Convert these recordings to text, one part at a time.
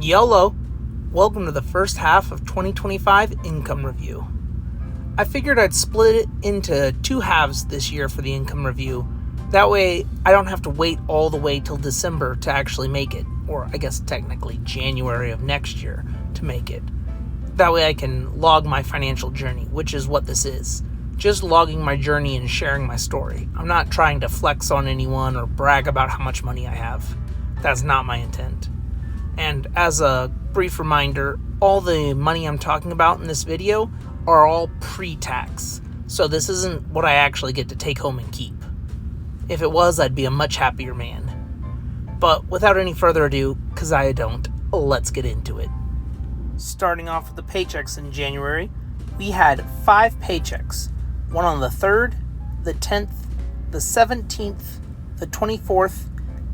YOLO! Welcome to the first half of 2025 income review. I figured I'd split it into two halves this year for the income review. That way I don't have to wait all the way till December to actually make it, or I guess technically January of next year to make it. That way I can log my financial journey, which is what this is. Just logging my journey and sharing my story. I'm not trying to flex on anyone or brag about how much money I have. That's not my intent. And as a brief reminder, all the money I'm talking about in this video are all pre-tax. So this isn't what I actually get to take home and keep. If it was, I'd be a much happier man. But without any further ado, because I don't, let's get into it. Starting off with the paychecks in January, we had 5 paychecks. One on the 3rd, the 10th, the 17th, the 24th,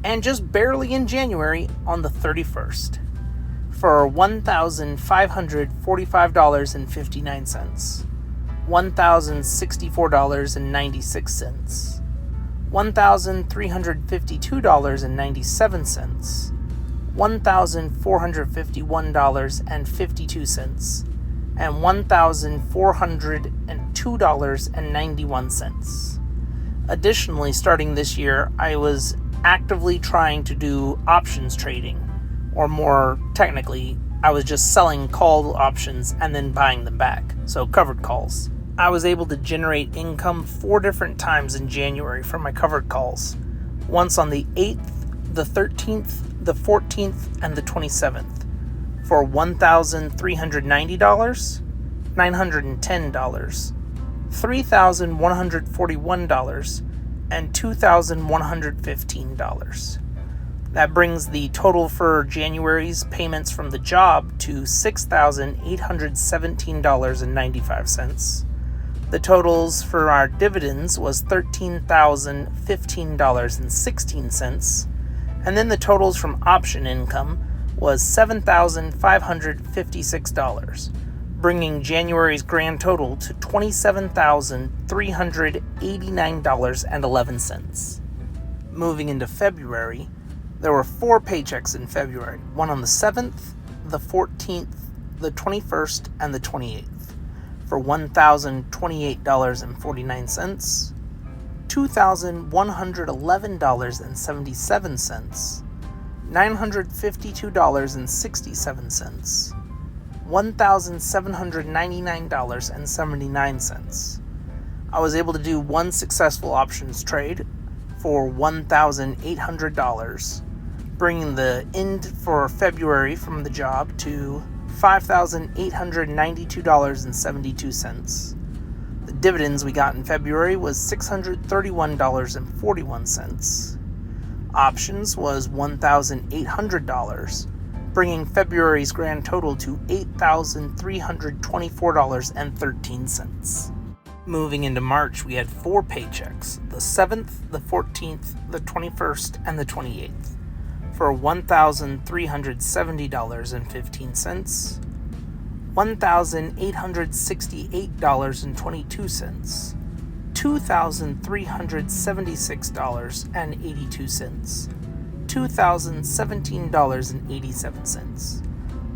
and just barely in January on the 31st, for $1,545.59, $1,064.96, $1,352.97, $1,451.52, and $1,402.91. Additionally, starting this year, I was actively trying to do options trading, or more technically, I was just selling call options and then buying them back, so covered calls. I was able to generate income 4 different times in January from my covered calls, once on the 8th, the 13th, the 14th, and the 27th, for $1,390, $910, $3,141, and $2,115. That brings the total for January's payments from the job to $6,817.95. The totals for our dividends was $13,015.16, and then the totals from option income was $7,556, bringing January's grand total to $27,389.11. Moving into February, there were 4 paychecks in February, one on the 7th, the 14th, the 21st, and the 28th, for $1,028.49, $2,111.77, $952.67, $1,799.79. I was able to do one successful options trade for $1,800, bringing the end for February from the job to $5,892.72. The dividends we got in February was $631.41. Options was $1,800, bringing February's grand total to $8,324.13. Moving into March, we had 4 paychecks, the 7th, the 14th, the 21st, and the 28th, for $1,370.15, $1,868.22, $2,376.82, $2,017.87.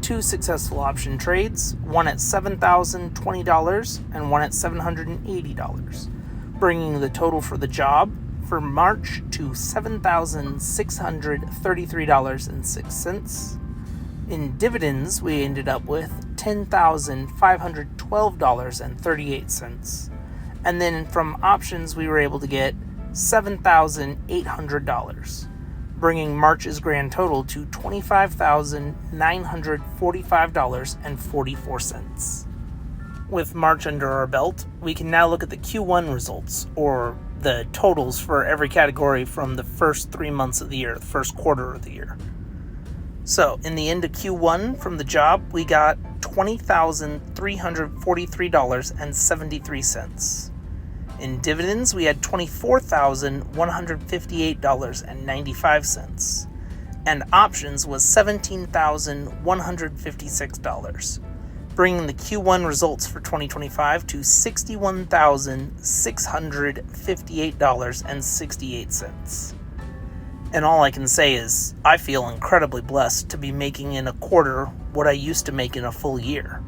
2 successful option trades, one at $7,020 and one at $780, bringing the total for the job for March to $7,633.06. In dividends, we ended up with $10,512.38. And then from options, we were able to get $7,800, bringing March's grand total to $25,945.44. With March under our belt, we can now look at the Q1 results, or the totals for every category from the first 3 months of the year, the first quarter of the year. So, in the end of Q1 from the job, we got $20,343.73. In dividends, we had $24,158.95. And options was $17,156, bringing the Q1 results for 2025 to $61,658.68. And all I can say is I feel incredibly blessed to be making in a quarter what I used to make in a full year.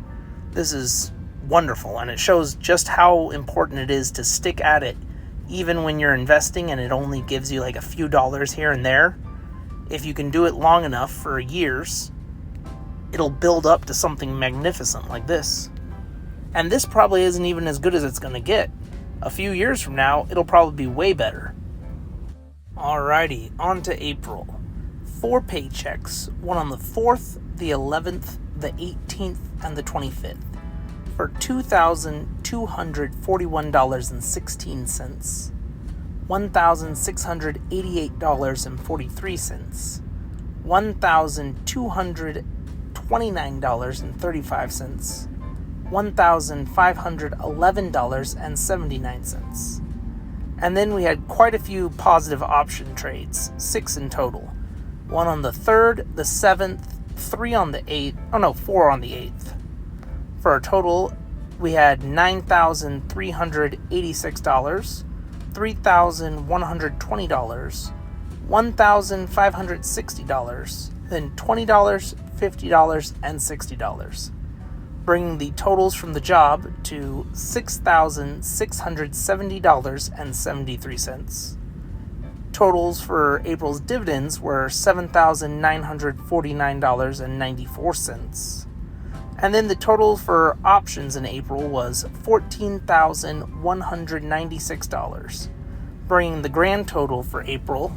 This is wonderful, and it shows just how important it is to stick at it, even when you're investing and it only gives you like a few dollars here and there. If you can do it long enough for years, it'll build up to something magnificent like this. And this probably isn't even as good as it's going to get. A few years from now, it'll probably be way better. Alrighty, on to April. 4 paychecks, one on the 4th, the 11th, the 18th, and the 25th, for $2,241.16, $1,688.43, $1,229.35, $1,511.79. And then we had quite a few positive option trades, 6 in total. 1 on the 3rd, the 7th, 4 on the 8th. For a total, we had $9,386, $3,120, $1,560, then $20, $50, and $60. Bringing the totals from the job to $6,670.73. Totals for April's dividends were $7,949.94. And then the total for options in April was $14,196, bringing the grand total for April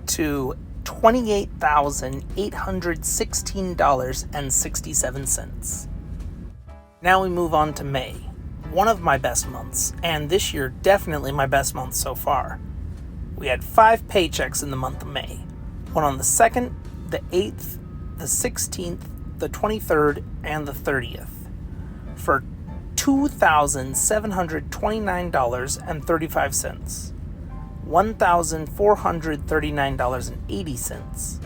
to $28,816.67. Now we move on to May, one of my best months, and this year definitely my best month so far. We had 5 paychecks in the month of May, one on the 2nd, the 8th, the 16th, the 23rd, and the 30th, for $2,729.35, $1,439.80,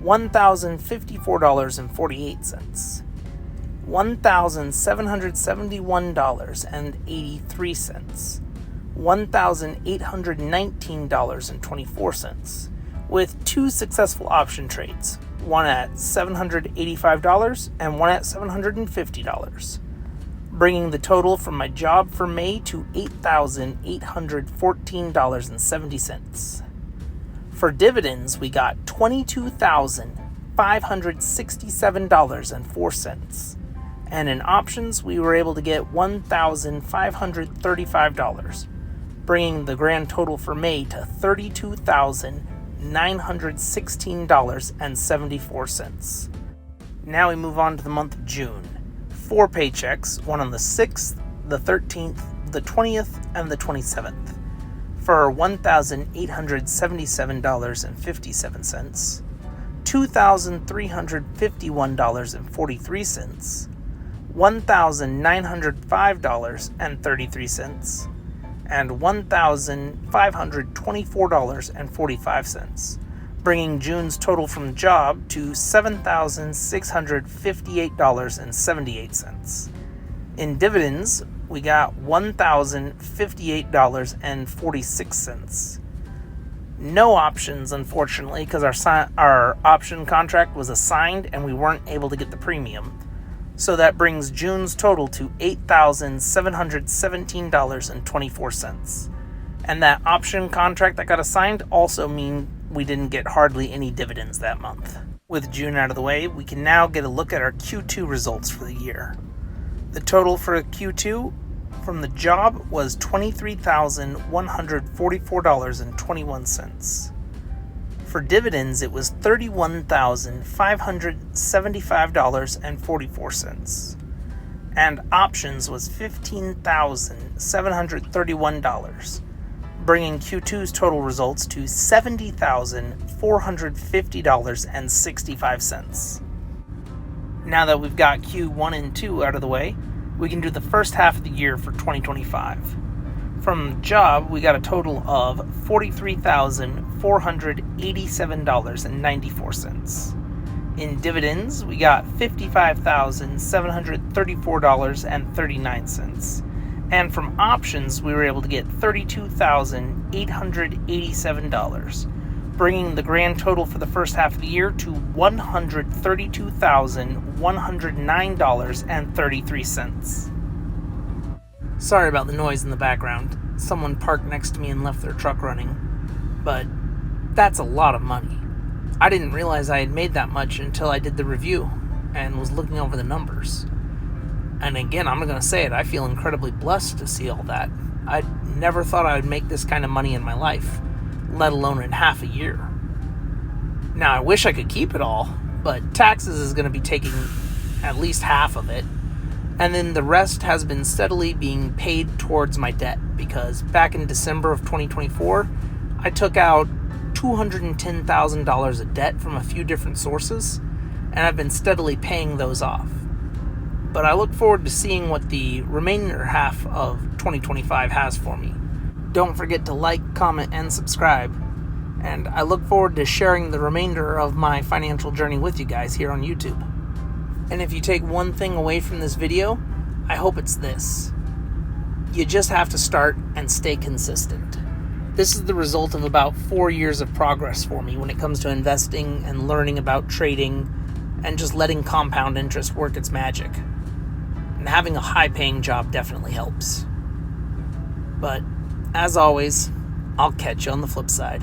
$1,054.48, $1,771.83, $1,819.24, with 2 successful option trades, one at $785 and one at $750, bringing the total from my job for May to $8,814.70. For dividends, we got $22,567.04. And in options, we were able to get $1,535, bringing the grand total for May to $32,916.74. Now we move on to the month of June. 4 paychecks, one on the 6th, the 13th, the 20th, and the 27th, for $1,877.57, $2,351.43, $1,905.33, and $1,524.45, bringing June's total from job to $7,658.78. In dividends, we got $1,058.46. No options, unfortunately, because our option contract was assigned and we weren't able to get the premium. So that brings June's total to $8,717.24. And that option contract that got assigned also mean we didn't get hardly any dividends that month. With June out of the way, we can now get a look at our Q2 results for the year. The total for Q2 from the job was $23,144.21. For dividends, it was $31,575.44. And options was $15,731, bringing Q2's total results to $70,450.65. Now that we've got Q1 and 2 out of the way, we can do the first half of the year for 2025. From the job, we got a total of $43,487.94. In dividends, we got $55,734.39. And from options, we were able to get $32,887, bringing the grand total for the first half of the year to $132,109.33. Sorry about the noise in the background. Someone parked next to me and left their truck running. But that's a lot of money. I didn't realize I had made that much until I did the review and was looking over the numbers. And again, I'm going to say it, I feel incredibly blessed to see all that. I never thought I would make this kind of money in my life, let alone in half a year. Now, I wish I could keep it all, but taxes is going to be taking at least half of it. And then the rest has been steadily being paid towards my debt, because back in December of 2024, I took out $210,000 of debt from a few different sources, and I've been steadily paying those off. But I look forward to seeing what the remainder half of 2025 has for me. Don't forget to like, comment, and subscribe. And I look forward to sharing the remainder of my financial journey with you guys here on YouTube. And if you take one thing away from this video, I hope it's this. You just have to start and stay consistent. This is the result of about 4 years of progress for me when it comes to investing and learning about trading and just letting compound interest work its magic. And having a high-paying job definitely helps. But, as always, I'll catch you on the flip side.